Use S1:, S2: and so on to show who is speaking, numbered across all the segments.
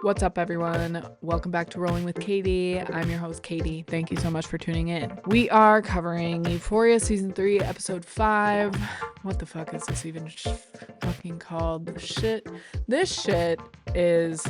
S1: What's up, everyone? Welcome back to Rolling with Katie. I'm your host, Katie. Thank you so much for tuning in. We are covering Euphoria Season 3, Episode 5. What the fuck is this even fucking called? This shit is,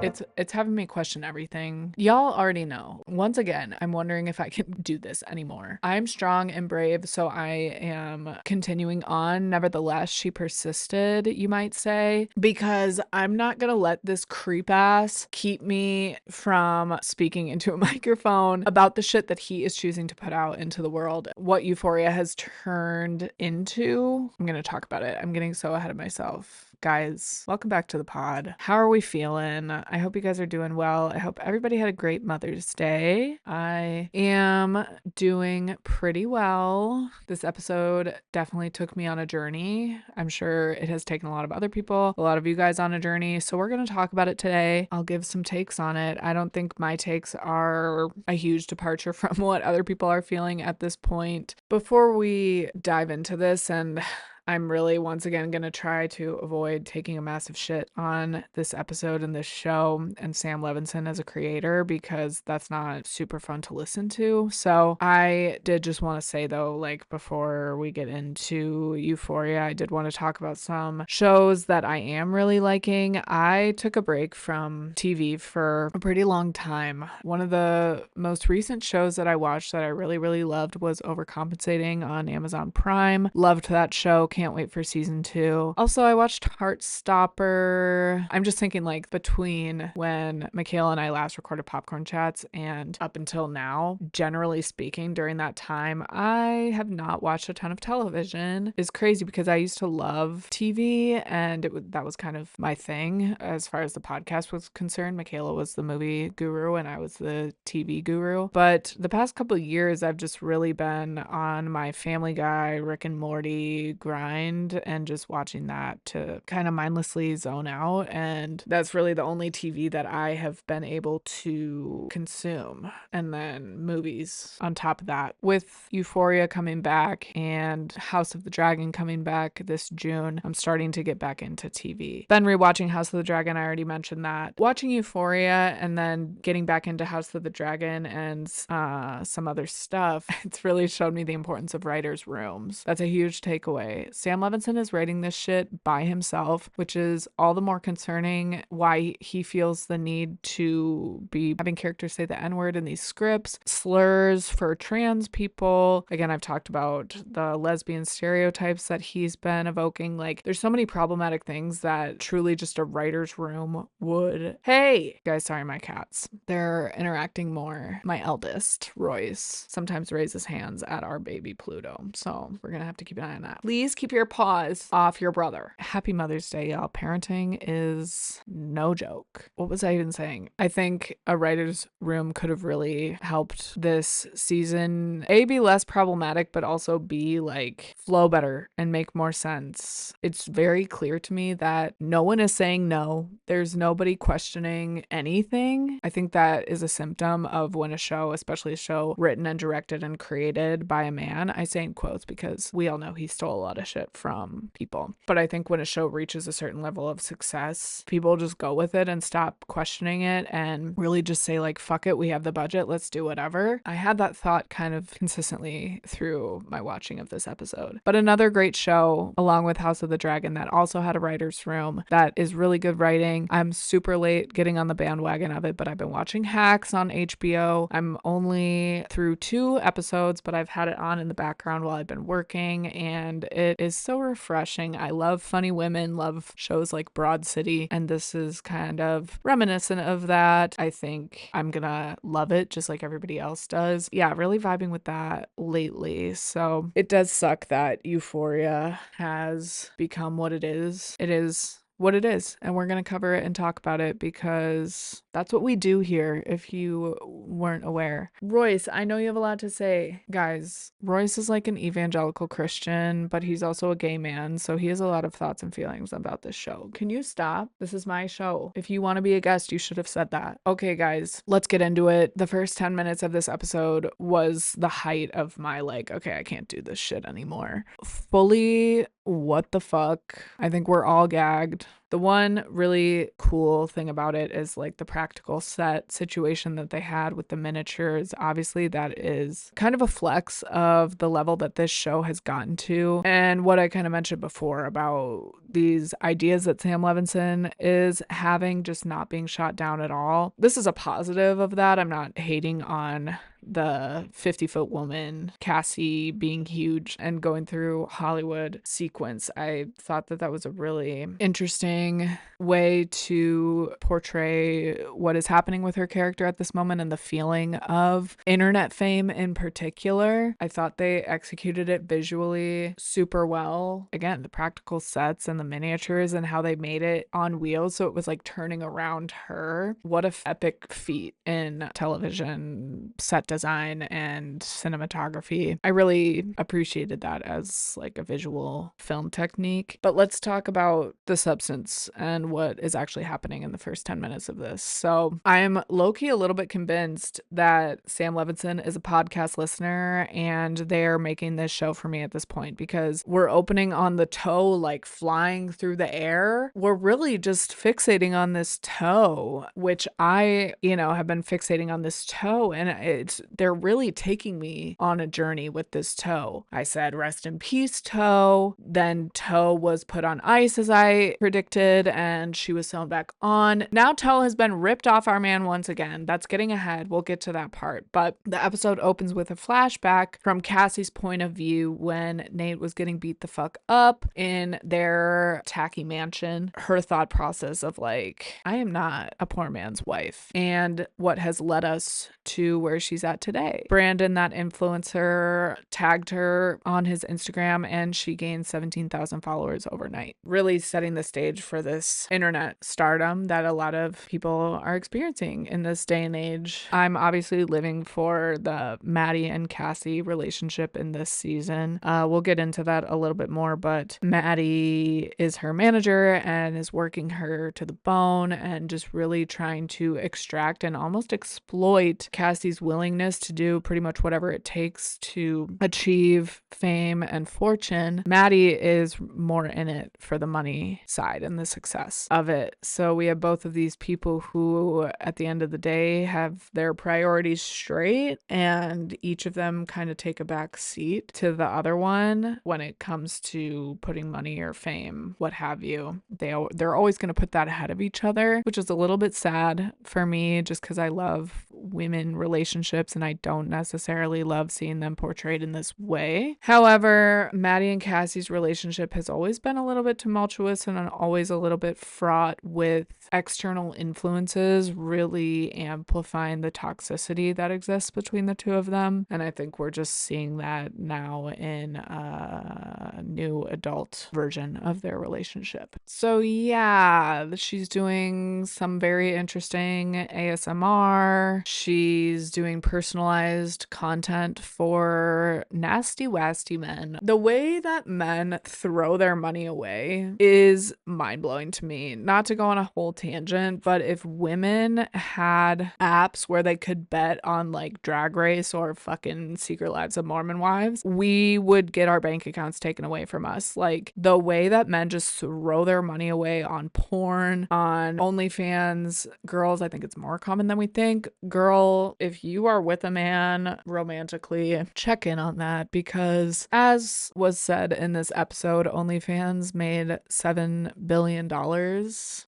S1: it's having me question everything. Y'all already know. Once again, I'm wondering if I can do this anymore. I'm strong and brave, so I am continuing on. Nevertheless, she persisted, you might say, because I'm not gonna let this creep ass keep me from speaking into a microphone about the shit that he is choosing to put out into the world. What Euphoria has turned into. I'm gonna talk about it. I'm getting so ahead of myself. Guys, welcome back to the pod. How are we feeling? I hope you guys are doing well. I hope everybody had a great Mother's Day. I am doing pretty well. This episode definitely took me on a journey. I'm sure it has taken a lot of other people, a lot of you guys on a journey. So we're going to talk about it today. I'll give some takes on it. I don't think my takes are a huge departure from what other people are feeling at this point. Before we dive into this, and I'm really, once again, going to try to avoid taking a massive shit on this episode and this show and Sam Levinson as a creator, because that's not super fun to listen to. So I did just want to say, though, like, before we get into Euphoria, I did want to talk about some shows that I am really liking. I took a break from TV for a pretty long time. One of the most recent shows that I watched that I really, really loved was Overcompensating on Amazon Prime. Loved that show. Can't wait for season 2. Also, I watched Heartstopper. I'm just thinking, like, between when Michaela and I last recorded Popcorn Chats and up until now, generally speaking, during that time, I have not watched a ton of television. It's crazy because I used to love TV, and that was kind of my thing as far as the podcast was concerned. Michaela was the movie guru and I was the TV guru. But the past couple of years, I've just really been on my Family Guy, Rick and Morty grind, and just watching that to kind of mindlessly zone out. And that's really the only TV that I have been able to consume. And then movies on top of that. With Euphoria coming back and House of the Dragon coming back this June, I'm starting to get back into TV. Been rewatching House of the Dragon, I already mentioned that. Watching Euphoria and then getting back into House of the Dragon and some other stuff, it's really showed me the importance of writers' rooms. That's a huge takeaway. Sam Levinson is writing this shit by himself, which is all the more concerning why he feels the need to be having characters say the N-word in these scripts, slurs for trans people. Again, I've talked about the lesbian stereotypes that he's been evoking. Like, there's so many problematic things that truly just a writer's room would. Hey, guys, sorry, my cats. They're interacting more. My eldest, Royce, sometimes raises hands at our baby Pluto. So we're gonna have to keep an eye on that. Please keep your paws off your brother. Happy Mother's Day, y'all. Parenting is no joke. What was I even saying? I think a writer's room could have really helped this season, A, be less problematic, but also B, like, flow better and make more sense. It's very clear to me that no one is saying no. There's nobody questioning anything. I think that is a symptom of when a show, especially a show written and directed and created by a man, I say in quotes because we all know he stole a lot of shit from people. But I think when a show reaches a certain level of success, people just go with it and stop questioning it and really just say, like, fuck it, we have the budget, let's do whatever. I had that thought kind of consistently through my watching of this episode. But another great show, along with House of the Dragon, that also had a writer's room that is really good writing. I'm super late getting on the bandwagon of it, but I've been watching Hacks on HBO. I'm only through 2 episodes, but I've had it on in the background while I've been working, and it is so refreshing. I love funny women, love shows like Broad City, and this is kind of reminiscent of that. I think I'm gonna love it just like everybody else does. Yeah, really vibing with that lately. So it does suck that Euphoria has become what it is. It is what it is, and we're going to cover it and talk about it because that's what we do here, if you weren't aware. Royce, I know you have a lot to say. Guys, Royce is like an evangelical Christian, but he's also a gay man, so he has a lot of thoughts and feelings about this show. Can you stop? This is my show. If you want to be a guest, you should have said that. Okay, guys, let's get into it. The first 10 minutes of this episode was the height of my, like, okay, I can't do this shit anymore. Fully, what the fuck? I think we're all gagged. The one really cool thing about it is like the practical set situation that they had with the miniatures. Obviously, that is kind of a flex of the level that this show has gotten to. And what I kind of mentioned before about these ideas that Sam Levinson is having just not being shot down at all. This is a positive of that. I'm not hating on the 50-foot woman, Cassie being huge and going through Hollywood sequence. I thought that that was a really interesting way to portray what is happening with her character at this moment and the feeling of internet fame in particular. I thought they executed it visually super well. Again, the practical sets and the miniatures and how they made it on wheels so it was like turning around her. What a epic feat in television set design and cinematography. I really appreciated that as like a visual film technique. But let's talk about the substance and what is actually happening in the first 10 minutes of this. So I'm low-key a little bit convinced that Sam Levinson is a podcast listener and they're making this show for me at this point because we're opening on the toe like flying through the air. We're really just fixating on this toe, which I, have been fixating on this toe, and they're really taking me on a journey with this toe. I said rest in peace toe, then toe was put on ice as I predicted and she was sewn back on. Now toe has been ripped off our man once again. That's getting ahead. We'll get to that part. But the episode opens with a flashback from Cassie's point of view when Nate was getting beat the fuck up in their tacky mansion. Her thought process of like, I am not a poor man's wife, and what has led us to where she's at today. Brandon, that influencer, tagged her on his Instagram and she gained 17,000 followers overnight, really setting the stage for this internet stardom that a lot of people are experiencing in this day and age. I'm obviously living for the Maddie and Cassie relationship in this season. We'll get into that a little bit more, but Maddie is her manager and is working her to the bone and just really trying to extract and almost exploit Cassie's willingness to do pretty much whatever it takes to achieve fame and fortune. Maddie is more in it for the money side and the success of it. So we have both of these people who at the end of the day have their priorities straight and each of them kind of take a back seat to the other one when it comes to putting money or fame, what have you. They're always going to put that ahead of each other, which is a little bit sad for me just because I love women relationships and I don't necessarily love seeing them portrayed in this way. However, Maddie and Cassie's relationship has always been a little bit tumultuous and always a little bit fraught with external influences really amplifying the toxicity that exists between the two of them. And I think we're just seeing that now in a new adult version of their relationship. So yeah, she's doing some very interesting ASMR. She's doing personalized content for nasty wasty men. The way that men throw their money away is mind-blowing to me. Not to go on a whole tangent, but if women had apps where they could bet on like Drag Race or fucking Secret Lives of Mormon Wives, we would get our bank accounts taken away from us. Like the way that men just throw their money away on porn, on OnlyFans, girls, I think it's more common than we think. Girl, if you are with a man romantically, check in on that because as was said in this episode, OnlyFans made $7 billion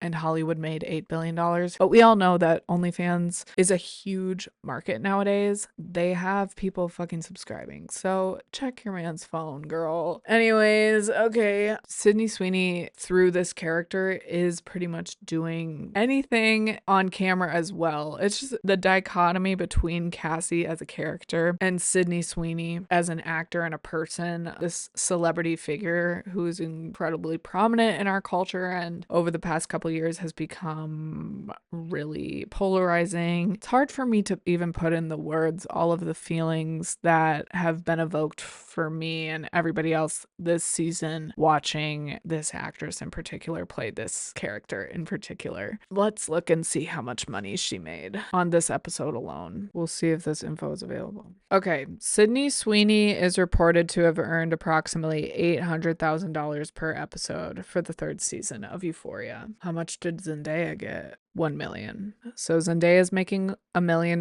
S1: and Hollywood made $8 billion. But we all know that OnlyFans is a huge market nowadays. They have people fucking subscribing. So check your man's phone, girl. Anyways, okay. Sydney Sweeney through this character is pretty much doing anything on camera as well. It's just the dichotomy between Cassie as a character and Sydney Sweeney as an actor and a person, this celebrity figure who's incredibly prominent in our culture and over the past couple years has become really polarizing. It's hard for me to even put in the words all of the feelings that have been evoked for me and everybody else this season watching this actress in particular play this character in particular. Let's look and see how much money she made on this episode episode alone. We'll see if this info is available. Okay, Sydney Sweeney is reported to have earned approximately $800,000 per episode for the 3rd season of Euphoria. How much did Zendaya get? $1 million. So Zendaya is making $1 million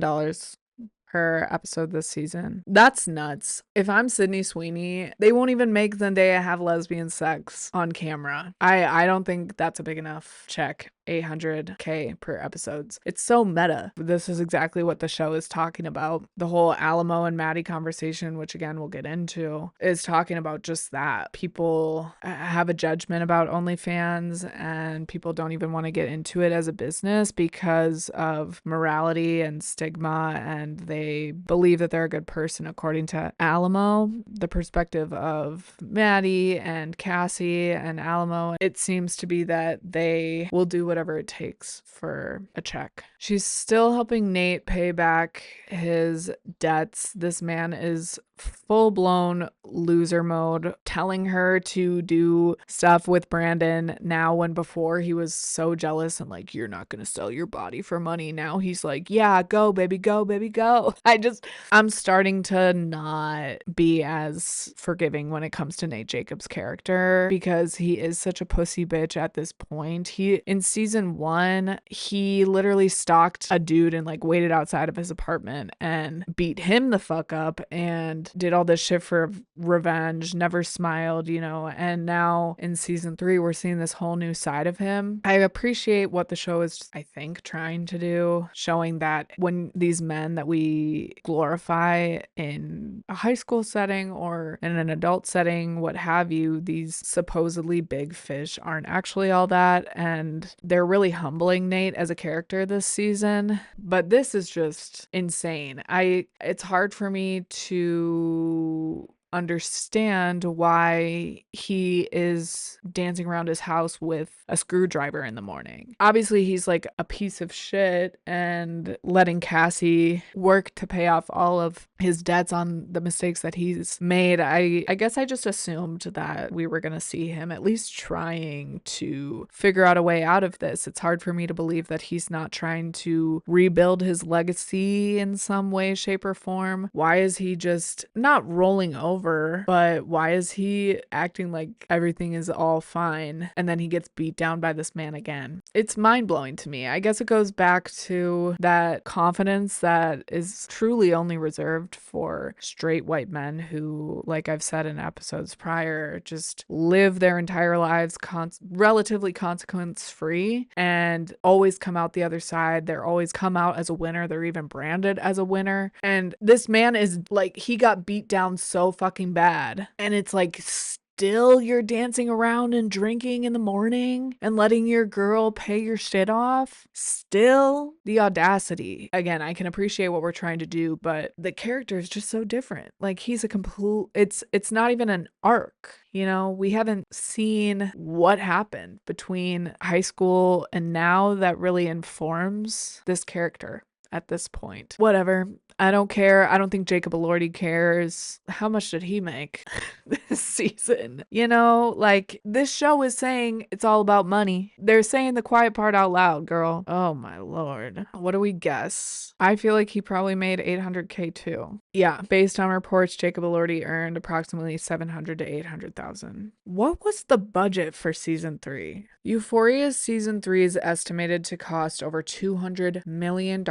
S1: per episode this season. That's nuts. If I'm Sydney Sweeney, they won't even make Zendaya have lesbian sex on camera. I don't think that's a big enough check. $800K per episodes. It's so meta. This is exactly what the show is talking about. The whole Alamo and Maddie conversation, which again we'll get into, is talking about just that. People have a judgment about OnlyFans and people don't even want to get into it as a business because of morality and stigma, and they believe that they're a good person according to Alamo. The perspective of Maddie and Cassie and Alamo, it seems to be that they will do whatever it takes for a check. She's still helping Nate pay back his debts. This man is full-blown loser mode, telling her to do stuff with Brandon now when before he was so jealous and like, you're not gonna sell your body for money. Now he's like, yeah, go baby, go baby, go. I'm starting to not be as forgiving when it comes to Nate Jacobs' character because he is such a pussy bitch at this point. In season 1, he literally stalked a dude and like waited outside of his apartment and beat him the fuck up and did all this shit for revenge, never smiled, and now in season 3 we're seeing this whole new side of him. I appreciate what the show is, I think, trying to do, showing that when these men that we glorify in a high school setting or in an adult setting, what have you, these supposedly big fish aren't actually all that, and they're really humbling Nate as a character this season. But this is just insane. It's hard for me to understand why he is dancing around his house with a screwdriver in the morning. Obviously, he's like a piece of shit and letting Cassie work to pay off all of his debts on the mistakes that he's made. I guess I just assumed that we were going to see him at least trying to figure out a way out of this. It's hard for me to believe that he's not trying to rebuild his legacy in some way, shape, or form. Why is he just not rolling over, but why is he acting like everything is all fine and then he gets beat down by this man again? It's mind-blowing to me. I guess it goes back to that confidence that is truly only reserved for straight white men who, like I've said in episodes prior, just live their entire lives relatively consequence-free and always come out the other side. They're always come out as a winner. They're even branded as a winner. And this man is like, he got beat down so fucking bad. And it's like, still you're dancing around and drinking in the morning and letting your girl pay your shit off? Still, the audacity. Again, I can appreciate what we're trying to do, but the character is just so different. Like, he's a complete, it's not even an arc. We haven't seen what happened between high school and now that really informs this character at this point. Whatever. I don't care. I don't think Jacob Elordi cares. How much did he make this season? Like, this show is saying it's all about money. They're saying the quiet part out loud, girl. Oh my lord. What do we guess? I feel like he probably made $800K too. Yeah, based on reports, Jacob Elordi earned approximately $700,000 to $800,000. What was the budget for season 3? Euphoria's season 3 is estimated to cost over $200 million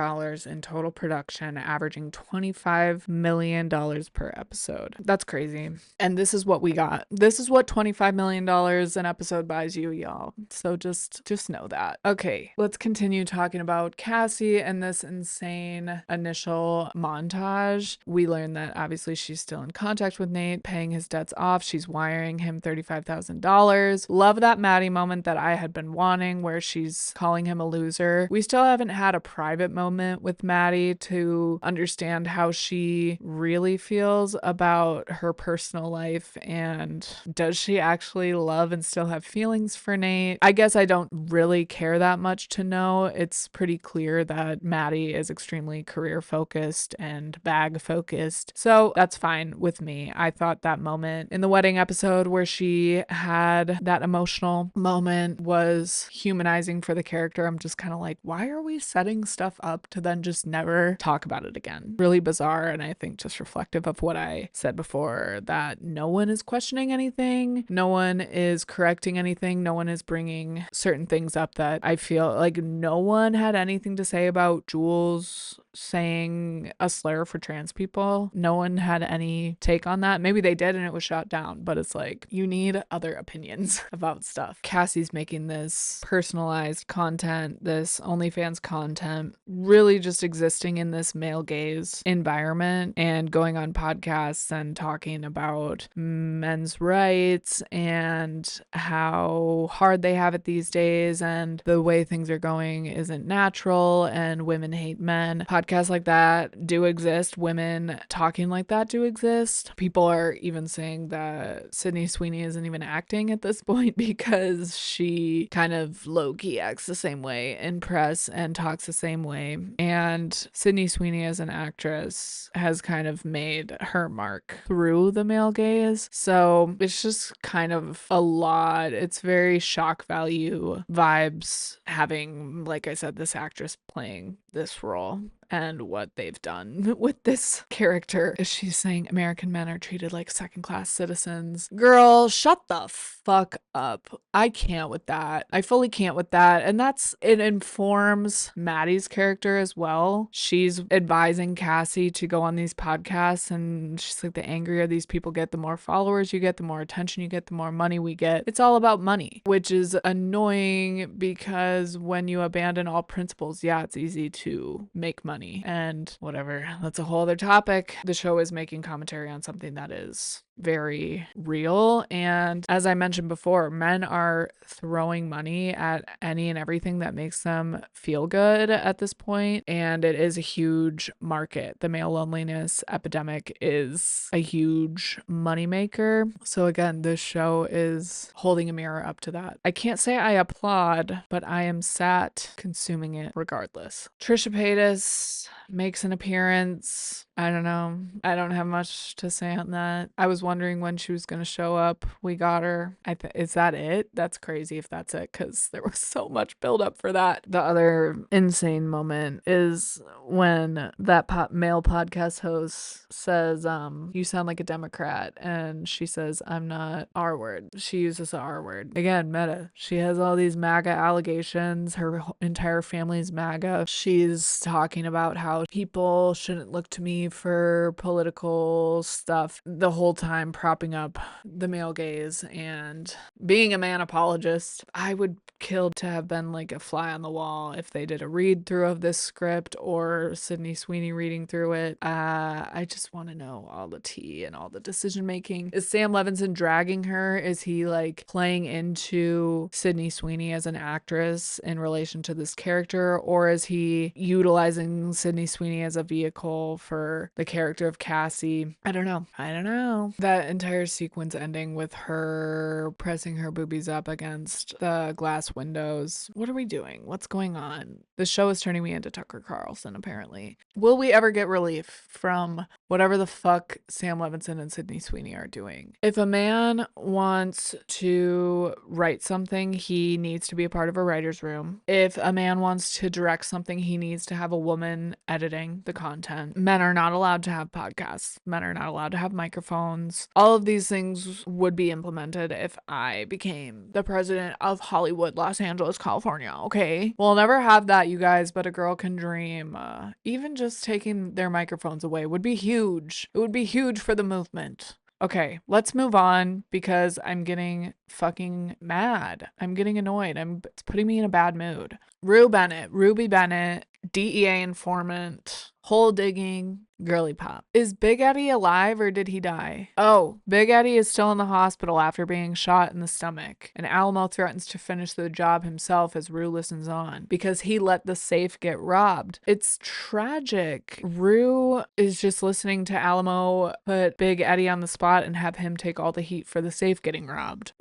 S1: in total production, averaging $25 million per episode. That's crazy. And this is what we got. This is what $25 million an episode buys you, y'all. So just know that. Okay, let's continue talking about Cassie and this insane initial montage. We learn that obviously she's still in contact with Nate, paying his debts off. She's wiring him $35,000. Love that Maddie moment that I had been wanting where she's calling him a loser. We still haven't had a private moment with Maddie to understand how she really feels about her personal life and does she actually love and still have feelings for Nate. I guess I don't really care that much to know. It's pretty clear that Maddie is extremely career focused and bag focused, so that's fine with me. I thought that moment in the wedding episode where she had that emotional moment was humanizing for the character. I'm just kind of like, why are we setting stuff up to then just never talk about it again. Really bizarre, and I think just reflective of what I said before, that no one is questioning anything, no one is correcting anything, no one is bringing certain things up that I feel like no one had anything to say about Jules saying a slur for trans people. No one had any take on that. Maybe they did and it was shot down, but it's like, you need other opinions about stuff. Cassie's making this personalized content, this OnlyFans content, really just existing in this male gaze environment and going on podcasts and talking about men's rights and how hard they have it these days and the way things are going isn't natural and women hate men. Podcasts like that do exist. Women talking like that do exist. People are even saying that Sydney Sweeney isn't even acting at this point because she kind of low-key acts the same way in press and talks the same way. And Sydney Sweeney as an actress has kind of made her mark through the male gaze. So it's just kind of a lot. It's very shock value vibes having, like I said, this actress playing this role. And what they've done with this character is she's saying American men are treated like second-class citizens. Girl, shut the fuck up. I can't with that. I fully can't with that. And it informs Maddie's character as well. She's advising Cassie to go on these podcasts and she's like, the angrier these people get, the more followers you get, the more attention you get, the more money we get. It's all about money, which is annoying because when you abandon all principles, yeah, it's easy to make money. And whatever, that's a whole other topic. The show is making commentary on something that is very real. And as I mentioned before, men are throwing money at any and everything that makes them feel good at this point. And it is a huge market. The male loneliness epidemic is a huge moneymaker. So again, this show is holding a mirror up to that. I can't say I applaud, but I am sat consuming it regardless. Trisha Paytas makes an appearance. I don't know. I don't have much to say on that. I was wondering when she was going to show up. We got her. Is that it? That's crazy if that's it, because there was so much buildup for that. The other insane moment is when that male podcast host says, you sound like a Democrat. And she says, I'm not. R word. She uses the R word. Again, meta. She has all these MAGA allegations. Her entire family's MAGA. She's talking about how people shouldn't look to me for political stuff, the whole time propping up the male gaze and being a man apologist. I would kill to have been like a fly on the wall if they did a read through of this script or Sydney Sweeney reading through it. I just want to know all the tea and all the decision making. Is Sam Levinson dragging her? Is he like playing into Sydney Sweeney as an actress in relation to this character, or is he utilizing Sydney Sweeney as a vehicle for the character of Cassie? I don't know. That entire sequence ending with her pressing her boobies up against the glass windows. What are we doing? What's going on? The show is turning me into Tucker Carlson, apparently. Will we ever get relief from whatever the fuck Sam Levinson and Sydney Sweeney are doing? If a man wants to write something, he needs to be a part of a writer's room. If a man wants to direct something, he needs to have a woman editing the content. Men are not allowed to have podcasts. Men are not allowed to have microphones. All of these things would be implemented if I became the president of Hollywood, Los Angeles, California. Okay, we'll never have that, you guys, but a girl can dream. Even just taking their microphones away would be huge. It would be huge for the movement. Okay, let's move on because I'm getting fucking mad. I'm getting annoyed. It's putting me in a bad mood. Ruby Bennett, DEA informant, hole digging, girly pop. Is Big Eddie alive or did he die? Oh, Big Eddie is still in the hospital after being shot in the stomach. And Alamo threatens to finish the job himself as Rue listens on because he let the safe get robbed. It's tragic. Rue is just listening to Alamo put Big Eddie on the spot and have him take all the heat for the safe getting robbed.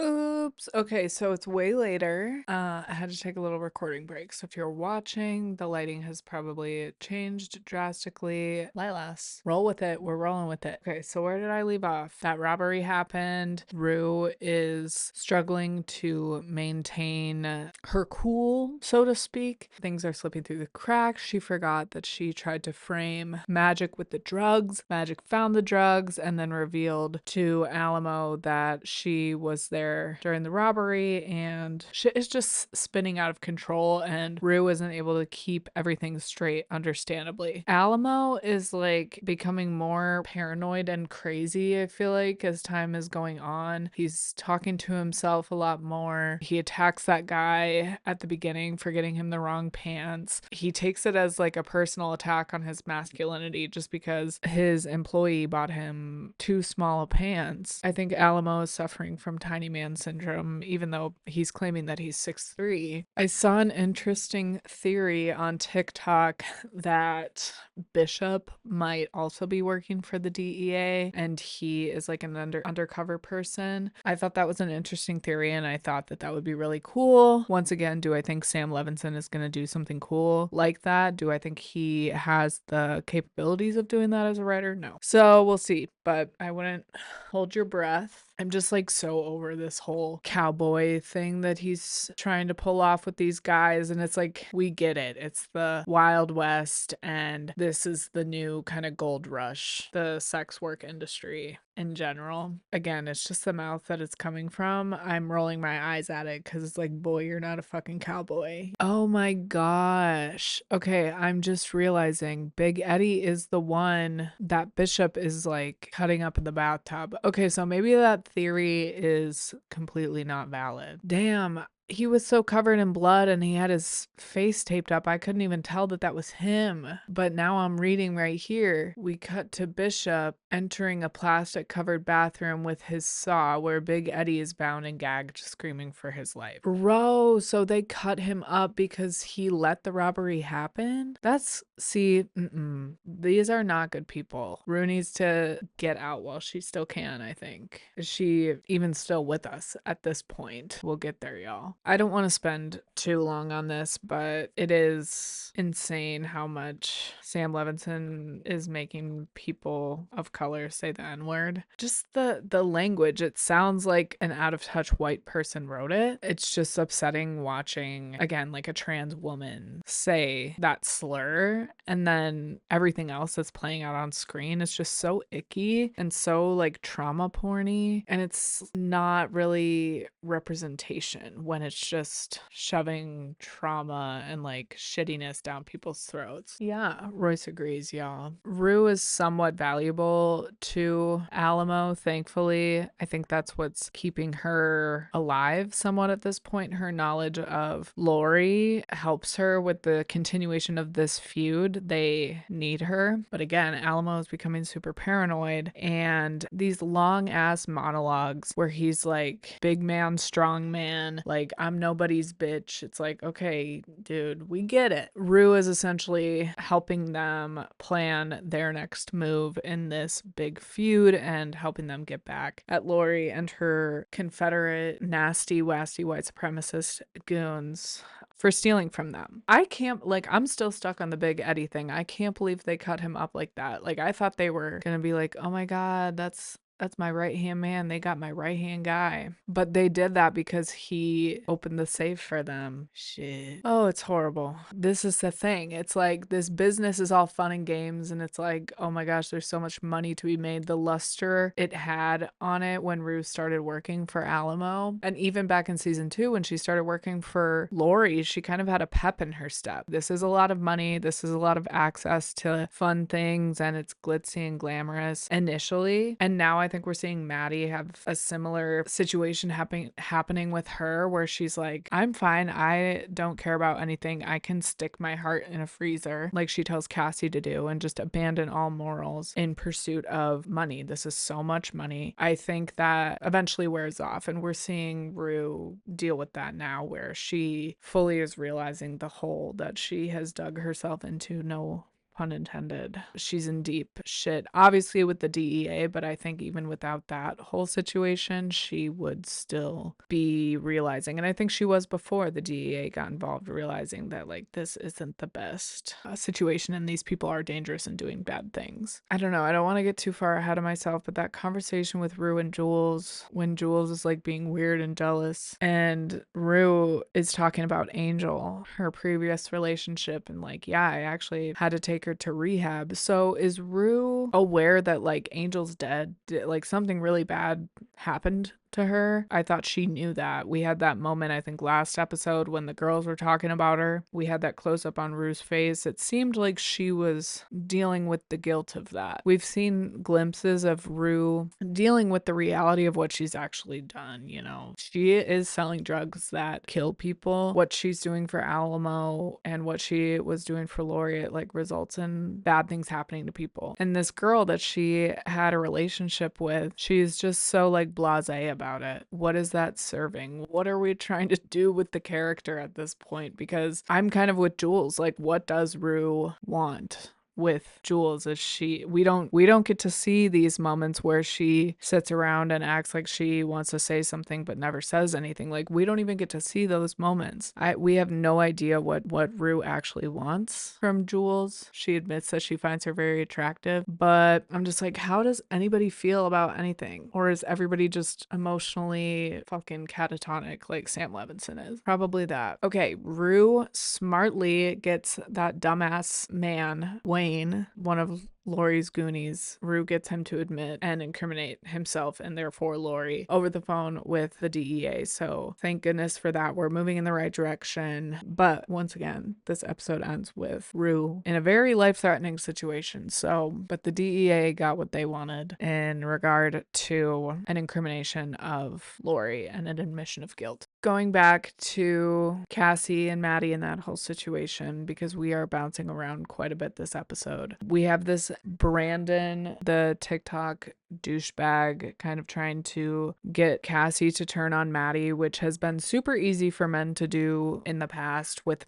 S1: Oops. Okay, so it's way later. I had to take a little recording break. So if you're watching, the lighting has probably changed drastically. LYLAS. Roll with it. We're rolling with it. Okay, so where did I leave off? That robbery happened. Rue is struggling to maintain her cool, so to speak. Things are slipping through the cracks. She forgot that she tried to frame Magic with the drugs. Magic found the drugs and then revealed to Alamo that she was there during the robbery, and shit is just spinning out of control, and Rue isn't able to keep everything straight, understandably. Alamo is like becoming more paranoid and crazy, I feel like, as time is going on. He's talking to himself a lot more. He attacks that guy at the beginning for getting him the wrong pants. He takes it as like a personal attack on his masculinity just because his employee bought him too small of pants. I think Alamo is suffering from tiny man syndrome, even though he's claiming that he's 6'3". I saw an interesting theory on TikTok that Bishop might also be working for the DEA and he is like an undercover person. I thought that was an interesting theory and I thought that that would be really cool. Once again, do I think Sam Levinson is going to do something cool like that? Do I think he has the capabilities of doing that as a writer? No. So we'll see, but I wouldn't hold your breath. I'm just like so over this whole cowboy thing that he's trying to pull off with these guys. And it's like, we get it. It's the Wild West and this is the new kind of gold rush, the sex work industry in general. Again, it's just the mouth that it's coming from. I'm rolling my eyes at it because it's like, boy, you're not a fucking cowboy. Oh my gosh. Okay, I'm just realizing Big Eddie is the one that Bishop is like cutting up in the bathtub. Okay, so maybe that theory is completely not valid. Damn. He was so covered in blood and he had his face taped up. I couldn't even tell that that was him. But now I'm reading right here. We cut to Bishop entering a plastic covered bathroom with his saw where Big Eddie is bound and gagged, screaming for his life. Bro, so they cut him up because he let the robbery happen? These are not good people. Rue needs to get out while she still can, I think. Is she even still with us at this point? We'll get there, y'all. I don't want to spend too long on this, but it is insane how much Sam Levinson is making people of color say the N-word. Just the language, it sounds like an out of touch white person wrote it. It's just upsetting watching, again, like a trans woman say that slur, and then everything else that's playing out on screen is just so icky and so like trauma porny, and it's not really representation when it's just shoving trauma and like shittiness down people's throats. Yeah, Royce agrees, y'all. Rue is somewhat valuable to Alamo, thankfully. I think that's what's keeping her alive somewhat at this point. Her knowledge of Lori helps her with the continuation of this feud. They need her. But again, Alamo is becoming super paranoid, and these long ass monologues where he's like, big man, strong man, like, I'm nobody's bitch. It's like, okay, dude, we get it. Rue is essentially helping them plan their next move in this big feud and helping them get back at Lori and her Confederate nasty, wasty white supremacist goons for stealing from them. I'm still stuck on the Big Eddie thing. I can't believe they cut him up like that. Like, I thought they were gonna be like, oh my God, that's my right-hand man. They got my right-hand guy. But they did that because he opened the safe for them. Shit. Oh, it's horrible. This is the thing. It's like this business is all fun and games, and it's like, oh my gosh, there's so much money to be made. The luster it had on it when Ruth started working for Alamo, and even back in season 2 when she started working for Lori, she kind of had a pep in her step. This is a lot of money. This is a lot of access to fun things, and it's glitzy and glamorous initially. And now I think we're seeing Maddie have a similar situation happening with her, where she's like, I'm fine. I don't care about anything. I can stick my heart in a freezer, like she tells Cassie to do, and just abandon all morals in pursuit of money. This is so much money. I think that eventually wears off, and we're seeing Rue deal with that now, where she fully is realizing the hole that she has dug herself into. No pun intended. She's in deep shit, obviously with the DEA, but I think even without that whole situation, she would still be realizing, and I think she was before the DEA got involved, realizing that like this isn't the best situation and these people are dangerous and doing bad things. I don't know, I don't want to get too far ahead of myself, but that conversation with Rue and Jules, when Jules is like being weird and jealous and Rue is talking about Angel, her previous relationship, and like, yeah, I actually had to take her to rehab. So is Rue aware that like Angel's dead? Like something really bad happened to her? I thought she knew that. We had that moment, I think, last episode when the girls were talking about her. We had that close up on Rue's face. It seemed like she was dealing with the guilt of that. We've seen glimpses of Rue dealing with the reality of what she's actually done. You know, she is selling drugs that kill people. What she's doing for Alamo and what she was doing for Lori, it like results in bad things happening to people. And this girl that she had a relationship with, she's just so like blasé about it. What is that serving? What are we trying to do with the character at this point? Because I'm kind of with Jules. Like, what does Rue want with Jules? Is we don't get to see these moments where she sits around and acts like she wants to say something but never says anything. Like, we don't even get to see those moments. We have no idea what Rue actually wants from Jules. She admits that she finds her very attractive, but I'm just like, how does anybody feel about anything? Or is everybody just emotionally fucking catatonic like Sam Levinson is? Probably that. Okay, Rue smartly gets that dumbass man Wayne, one of Lori's Goonies. Rue gets him to admit and incriminate himself and therefore Lori over the phone with the DEA. So thank goodness for that. We're moving in the right direction. But once again, this episode ends with Rue in a very life-threatening situation. But the DEA got what they wanted in regard to an incrimination of Lori and an admission of guilt. Going back to Cassie and Maddie in that whole situation, because we are bouncing around quite a bit this episode. We have this Brandon, the TikTok douchebag, kind of trying to get Cassie to turn on Maddie, which has been super easy for men to do in the past with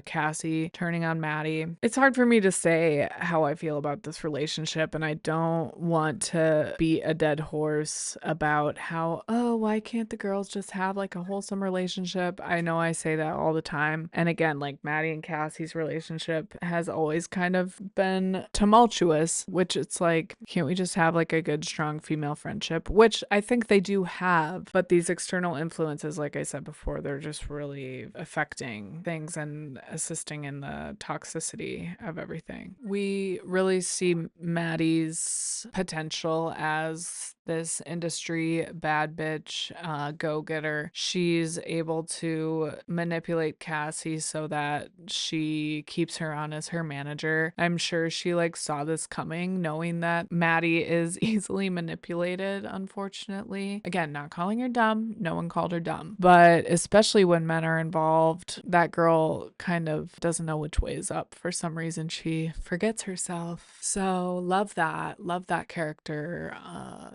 S1: Cassie turning on Maddie. It's hard for me to say how I feel about this relationship, and I don't want to beat a dead horse about how, oh, why can't the girls just have like a wholesome relationship? I know I say that all the time. And again, like Maddie and Cassie's relationship has always kind of been tumultuous, which it's like, can't we just have like a good strong female friendship, which I think they do have, but these external influences, like I said before, they're just really affecting things and assisting in the toxicity of everything. We really see Maddie's potential as this industry bad bitch, go-getter. She's able to manipulate Cassie so that she keeps her on as her manager. I'm sure she like saw this coming, knowing that Maddie is easily manipulated, unfortunately. Again, not calling her dumb. No one called her dumb. But especially when men are involved, that girl kind of doesn't know which way is up. For some reason, she forgets herself. So love that. Love that character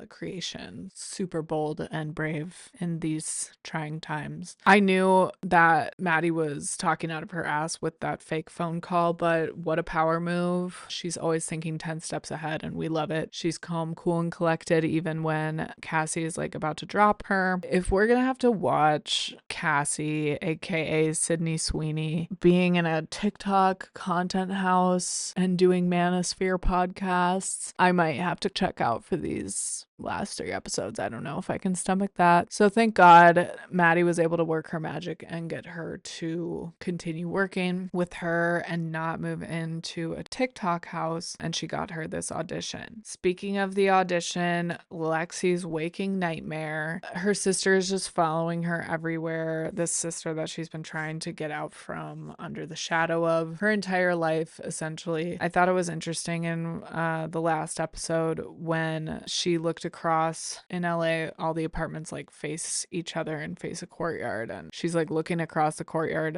S1: creation. Super bold and brave in these trying times. I knew that Maddie was talking out of her ass with that fake phone call, but what a power move. She's always thinking 10 steps ahead and we love it. She's calm, cool, and collected even when Cassie is like about to drop her. If we're gonna have to watch Cassie, aka Sydney Sweeney, being in a TikTok content house and doing Manosphere podcasts, I might have to check out for these last 3 episodes. I don't know if I can stomach that. So thank God Maddie was able to work her magic and get her to continue working with her and not move into a TikTok house, and she got her this audition. Speaking of the audition, Lexi's waking nightmare. Her sister is just following her everywhere. This sister that she's been trying to get out from under the shadow of her entire life, essentially. I thought it was interesting in the last episode when she looked across in LA, all the apartments like face each other and face a courtyard. And she's like looking across the courtyard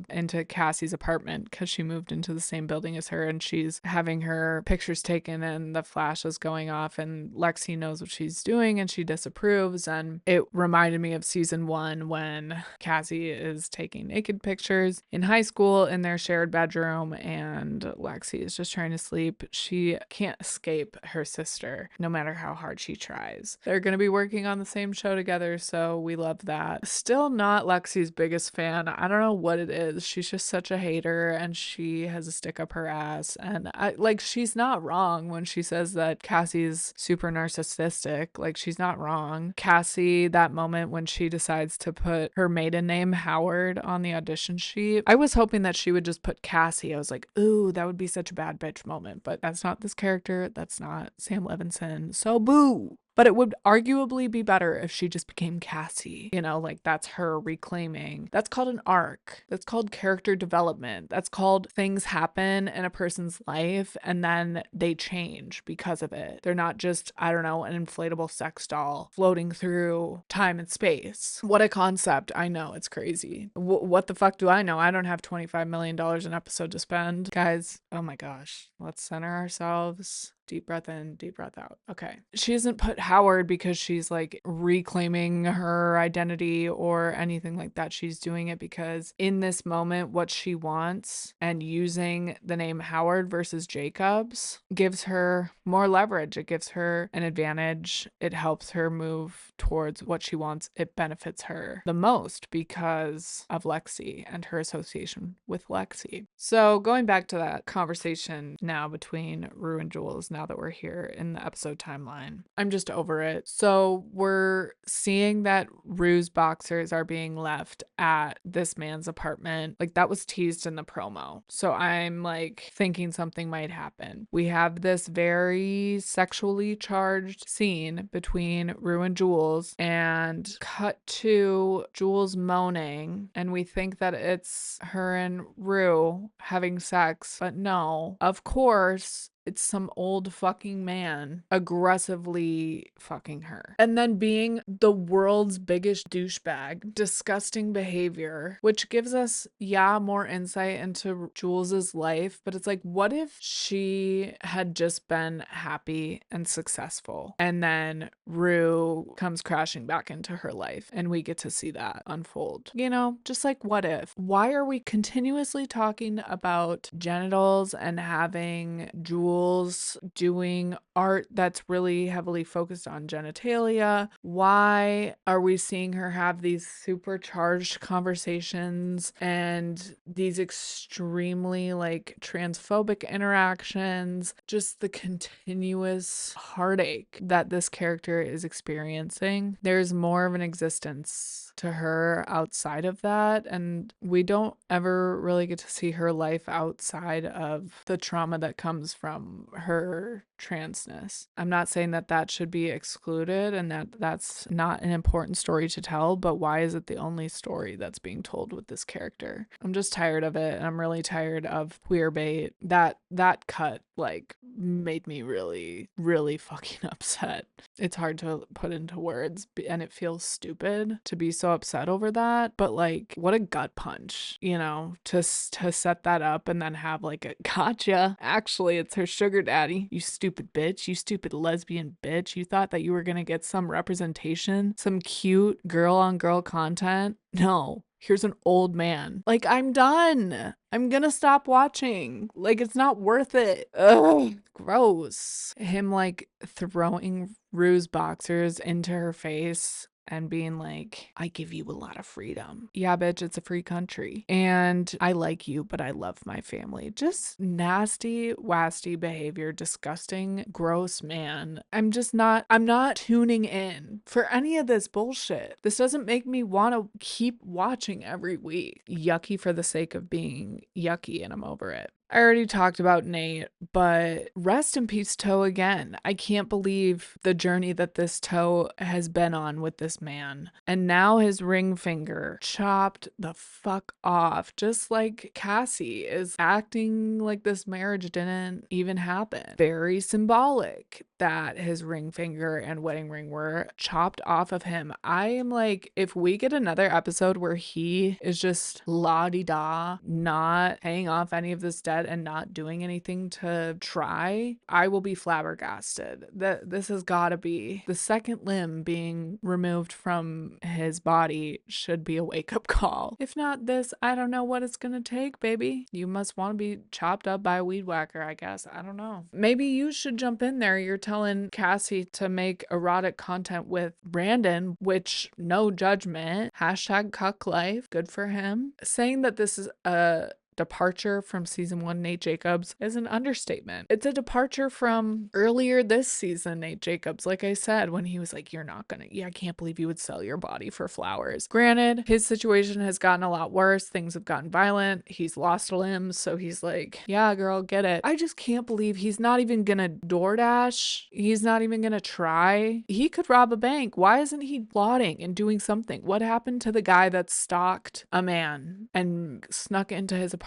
S1: into Cassie's apartment because she moved into the same building as her, and she's having her pictures taken and the flash is going off, and Lexi knows what she's doing and she disapproves. And it reminded me of season 1 when Cassie is taking naked pictures in high school in their shared bedroom and Lexi is just trying to sleep. She can't escape her sister no matter how hard she tries. They're going to be working on the same show together, so we love that. Still not Lexi's biggest fan. I don't know what it is. She's just such a hater and she has a stick up her ass. And she's not wrong when she says that Cassie's super narcissistic. Like, she's not wrong. Cassie, that moment when she decides to put her maiden name Howard on the audition sheet, I was hoping that she would just put Cassie. I was like, ooh, that would be such a bad bitch moment, but that's not this character. That's not Sam Levinson. So boo. But it would arguably be better if she just became Cassie. You know, like that's her reclaiming. That's called an arc. That's called character development. That's called things happen in a person's life and then they change because of it. They're not just, I don't know, an inflatable sex doll floating through time and space. What a concept. I know, it's crazy. What the fuck do I know? I don't have $25 million an episode to spend. Guys, oh my gosh. Let's center ourselves. Deep breath in, deep breath out. Okay. She hasn't put Howard because she's like reclaiming her identity or anything like that. She's doing it because in this moment, what she wants and using the name Howard versus Jacobs gives her more leverage. It gives her an advantage. It helps her move towards what she wants. It benefits her the most because of Lexi and her association with Lexi. So going back to that conversation now between Rue and Jules, now that we're here in the episode timeline, I'm just over it. So we're seeing that Rue's boxers are being left at this man's apartment. Like, that was teased in the promo. So I'm like thinking something might happen. We have this very sexually charged scene between Rue and Jules, and cut to Jules moaning, and we think that it's her and Rue having sex, but no, of course, it's some old fucking man aggressively fucking her. And then being the world's biggest douchebag, disgusting behavior, which gives us, more insight into Jules's life. But it's like, what if she had just been happy and successful? And then Rue comes crashing back into her life and we get to see that unfold. You know, just like, what if? Why are we continuously talking about genitals and having Jules doing art that's really heavily focused on genitalia? Why are we seeing her have these supercharged conversations and these extremely like transphobic interactions? Just the continuous heartache that this character is experiencing. There's more of an existence to her outside of that, and we don't ever really get to see her life outside of the trauma that comes from her transness. I'm not saying that that should be excluded and that that's not an important story to tell, but why is it the only story that's being told with this character? I'm just tired of it, and I'm really tired of queer bait. That cut like made me really, really fucking upset. It's hard to put into words, and it feels stupid to be so upset over that, but like, what a gut punch, you know, to set that up and then have like a gotcha. Actually, it's her sugar daddy. You stupid bitch. You stupid lesbian bitch. You thought that you were gonna get some representation, some cute girl on girl content? No. Here's an old man. Like, I'm done. I'm gonna stop watching. Like, it's not worth it. Ugh, gross. Him like throwing Rue's boxers into her face and being like, I give you a lot of freedom. Yeah, bitch, it's a free country. And I like you, but I love my family. Just nasty, wasty behavior, disgusting, gross man. I'm not tuning in for any of this bullshit. This doesn't make me want to keep watching every week. Yucky for the sake of being yucky, and I'm over it. I already talked about Nate, but rest in peace, Toe, again. I can't believe the journey that this Toe has been on with this man. And now his ring finger chopped the fuck off, just like Cassie is acting like this marriage didn't even happen. Very symbolic that his ring finger and wedding ring were chopped off of him. I am like, if we get another episode where he is just la-di-da, not paying off any of this debt and not doing anything to try, I will be flabbergasted. This has got to be the second limb being removed from his body should be a wake-up call. If not this, I don't know what it's gonna take, baby. You must want to be chopped up by a weed whacker, I guess. I don't know. Maybe you should jump in there. You're telling Cassie to make erotic content with Brandon, which no judgment. Hashtag cuck life. Good for him. Saying that this is a departure from season 1 Nate Jacobs is an understatement. It's a departure from earlier this season Nate Jacobs, like I said, when he was like, you're not gonna, I can't believe you would sell your body for flowers. Granted, his situation has gotten a lot worse. Things have gotten violent. He's lost limbs, so he's like, yeah, girl, get it. I just can't believe he's not even gonna DoorDash. He's not even gonna try. He could rob a bank. Why isn't he plotting and doing something? What happened to the guy that stalked a man and snuck into his apartment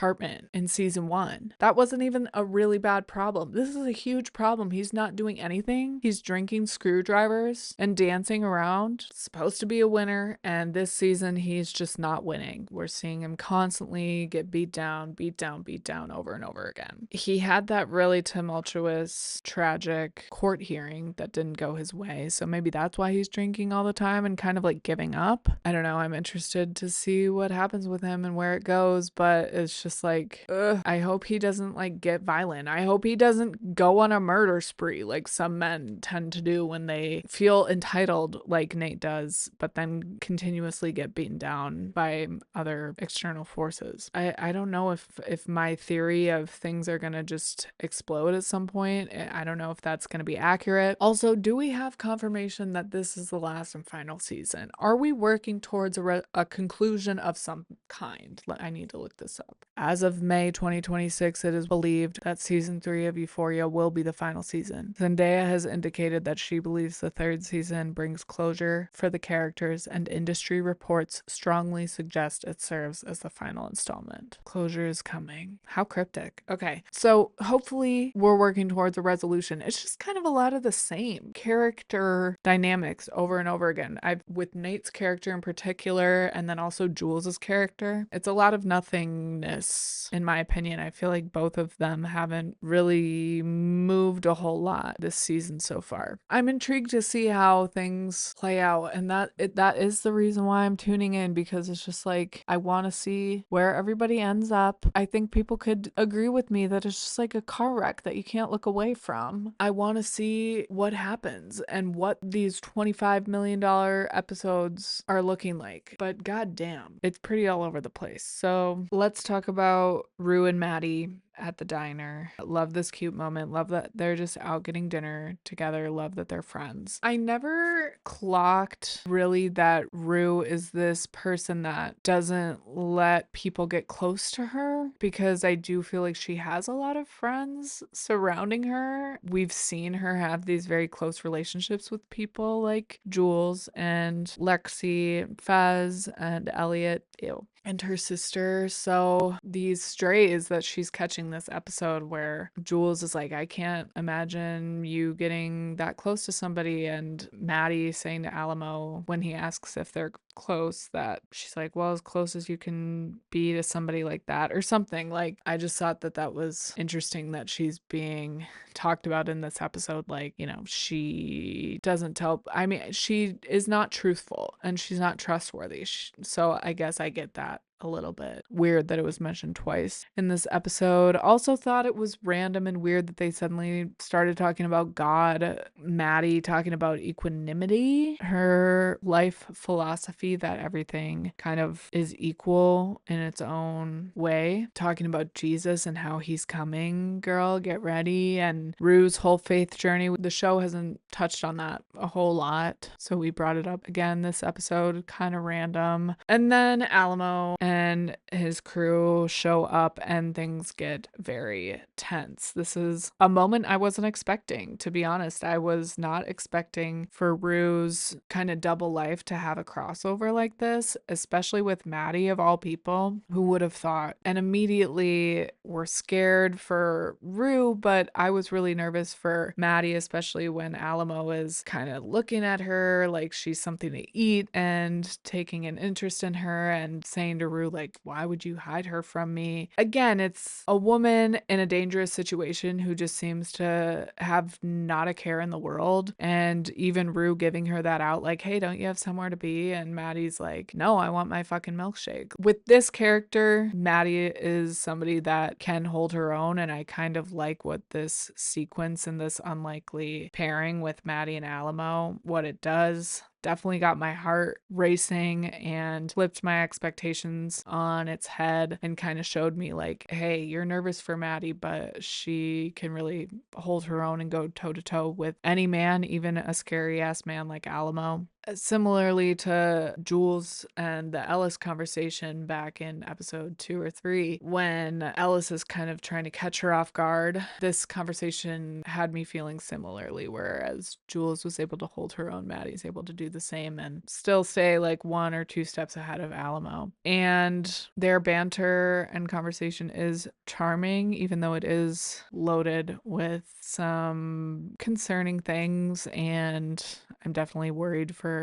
S1: in season 1? That wasn't even a really bad problem. This is a huge problem. He's not doing anything. He's drinking screwdrivers and dancing around. Supposed to be a winner, and this season he's just not winning. We're seeing him constantly get beat down, beat down, beat down over and over again. He had that really tumultuous, tragic court hearing that didn't go his way, so maybe that's why he's drinking all the time and kind of like giving up. I don't know. I'm interested to see what happens with him and where it goes, but it's just like, ugh, I hope he doesn't like get violent. I hope he doesn't go on a murder spree like some men tend to do when they feel entitled like Nate does, but then continuously get beaten down by other external forces. I don't know if my theory of things are gonna just explode at some point. I don't know if that's gonna be accurate. Also, do we have confirmation that this is the last and final season? Are we working towards a conclusion of some kind? I need to look this up. As of May 2026, it is believed that season 3 of Euphoria will be the final season. Zendaya has indicated that she believes the third season brings closure for the characters, and industry reports strongly suggest it serves as the final installment. Closure is coming. How cryptic. Okay, so hopefully we're working towards a resolution. It's just kind of a lot of the same character dynamics over and over again. With Nate's character in particular, and then also Jules's character, it's a lot of nothingness, in my opinion. I feel like both of them haven't really moved a whole lot this season so far. I'm intrigued to see how things play out, and that is the reason why I'm tuning in, because it's just like, I want to see where everybody ends up. I think people could agree with me that it's just like a car wreck that you can't look away from. I want to see what happens and what these $25 million episodes are looking like. But goddamn, it's pretty all over the place. So let's talk about Rue and Maddie at the diner. Love this cute moment. Love that they're just out getting dinner together. Love that they're friends. I never clocked really that Rue is this person that doesn't let people get close to her, because I do feel like she has a lot of friends surrounding her. We've seen her have these very close relationships with people like Jules and Lexi, Fez, and Elliot. Ew. And her sister. So these strays that she's catching this episode where Jules is like, I can't imagine you getting that close to somebody, and Maddie saying to Alamo when he asks if they're close, that she's like, well, as close as you can be to somebody like that, or something. Like, I just thought that was interesting that she's being talked about in this episode. Like, you know, she doesn't tell, I mean, she is not truthful and she's not trustworthy. So I guess I get that a little bit. Weird that it was mentioned twice in this episode. Also thought it was random and weird that they suddenly started talking about God. Maddie talking about equanimity, her life philosophy that everything kind of is equal in its own way. Talking about Jesus and how he's coming, girl, get ready. And Rue's whole faith journey. The show hasn't touched on that a whole lot, so we brought it up again this episode. Kind of random. And then Alamo and his crew show up and things get very tense. This is a moment I wasn't expecting, to be honest. I was not expecting for Rue's kind of double life to have a crossover like this, especially with Maddie of all people. Who would have thought? And immediately we're scared for Rue, but I was really nervous for Maddie, especially when Alamo is kind of looking at her like she's something to eat and taking an interest in her and saying to Rue, like, why would you hide her from me? Again, it's a woman in a dangerous situation who just seems to have not a care in the world. And even Rue giving her that out, like, hey, don't you have somewhere to be? And Maddie's like, no, I want my fucking milkshake. With this character, Maddie is somebody that can hold her own, and I kind of like what this sequence and this unlikely pairing with Maddie and Alamo, what it does. Definitely got my heart racing and flipped my expectations on its head and kind of showed me like, hey, you're nervous for Maddie, but she can really hold her own and go toe to toe with any man, even a scary ass man like Alamo. Similarly to Jules and the Ellis conversation back in episode 2 or 3, when Ellis is kind of trying to catch her off guard, this conversation had me feeling similarly, whereas Jules was able to hold her own, Maddie's able to do the same and still stay like 1 or 2 steps ahead of Alamo. And their banter and conversation is charming, even though it is loaded with some concerning things, and I'm definitely worried for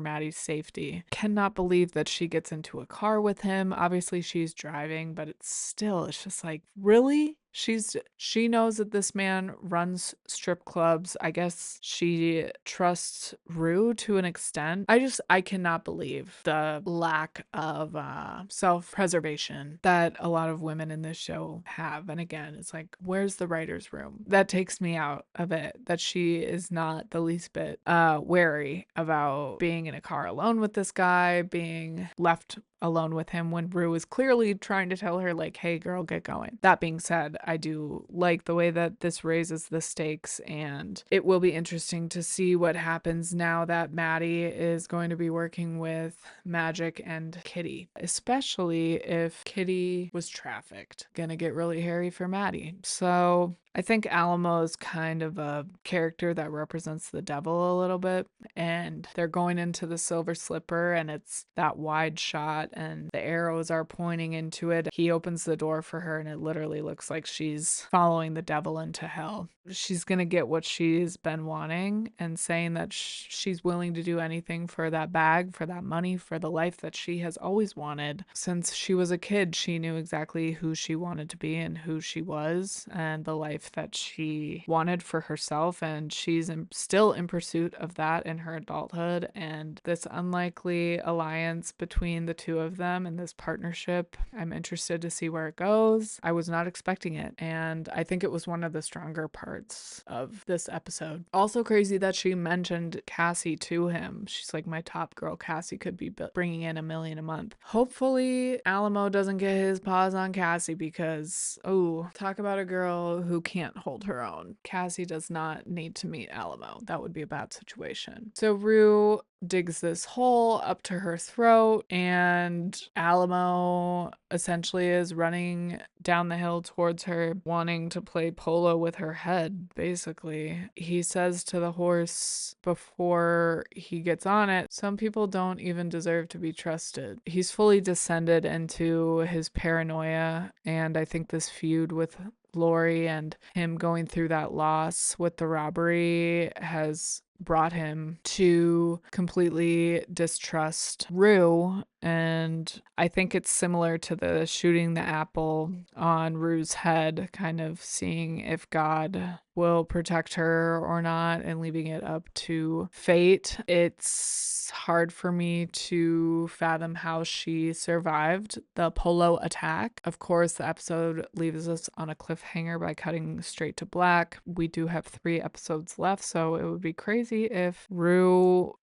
S1: Maddie's safety. Cannot believe that she gets into a car with him. Obviously she's driving, but it's just like, really? She knows that this man runs strip clubs. I guess she trusts Rue to an extent. I cannot believe the lack of self-preservation that a lot of women in this show have. And again, it's like, where's the writer's room? That takes me out of it, that she is not the least bit wary about being in a car alone with this guy, being left alone with him when Rue is clearly trying to tell her like, hey girl, get going. That being said, I do like the way that this raises the stakes, and it will be interesting to see what happens now that Maddie is going to be working with Magic and Kitty, especially if Kitty was trafficked. Gonna get really hairy for Maddie. So I think Alamo is kind of a character that represents the devil a little bit, and they're going into the Silver Slipper and it's that wide shot and the arrows are pointing into it. He opens the door for her and it literally looks like she's following the devil into hell. She's gonna get what she's been wanting and saying that she's willing to do anything for that bag, for that money, for the life that she has always wanted. Since she was a kid, she knew exactly who she wanted to be and who she was and the life that she wanted for herself, and she's still in pursuit of that in her adulthood. And this unlikely alliance between the two of them and this partnership, I'm interested to see where it goes. I was not expecting it, and I think it was one of the stronger parts of this episode. Also crazy that she mentioned Cassie to him. She's like, my top girl Cassie could be bringing in $1 million a month. Hopefully Alamo doesn't get his paws on Cassie, because talk about a girl who can't hold her own. Cassie does not need to meet Alamo. That would be a bad situation. So Rue digs this hole up to her throat, and Alamo essentially is running down the hill towards her, wanting to play polo with her head, basically. He says to the horse before he gets on it, some people don't even deserve to be trusted. He's fully descended into his paranoia, and I think this feud with Lori and him going through that loss with the robbery has brought him to completely distrust Rue. And I think it's similar to the shooting the apple on Rue's head, kind of seeing if God will protect her or not and leaving it up to fate. It's hard for me to fathom how she survived the polo attack. Of course, the episode leaves us on a cliffhanger by cutting straight to black. We do have 3 episodes left, so it would be crazy if Rue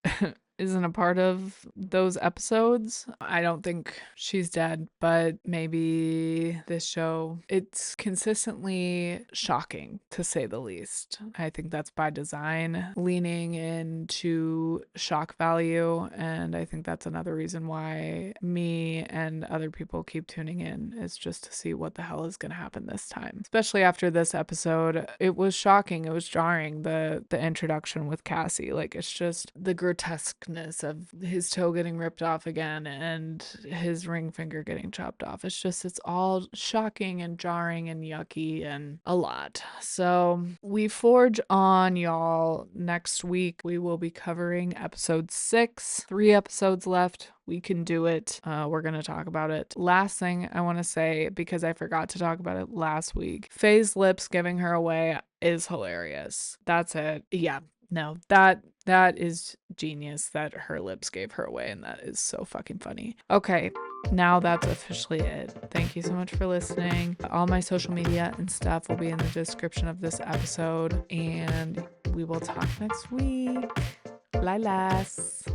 S1: isn't a part of those episodes. I don't think she's dead, but maybe this show, it's consistently shocking to say the least. I think that's by design, leaning into shock value, and I think that's another reason why me and other people keep tuning in, is just to see what the hell is going to happen this time. Especially after this episode, it was shocking, it was jarring, the introduction with Cassie. Like, it's just the grotesqueness of his toe getting ripped off again and his ring finger getting chopped off. It's all shocking and jarring and yucky and a lot. So we forge on, y'all. Next week we will be covering episode 6. 3 episodes left. We can do it. We're going to talk about it. Last thing I want to say, because I forgot to talk about it last week, Faye's lips giving her away is hilarious. That's it. Yeah. No, that is genius that her lips gave her away, and that is so fucking funny. Okay, now that's officially it. Thank you so much for listening. All my social media and stuff will be in the description of this episode, and we will talk next week. LYLAS.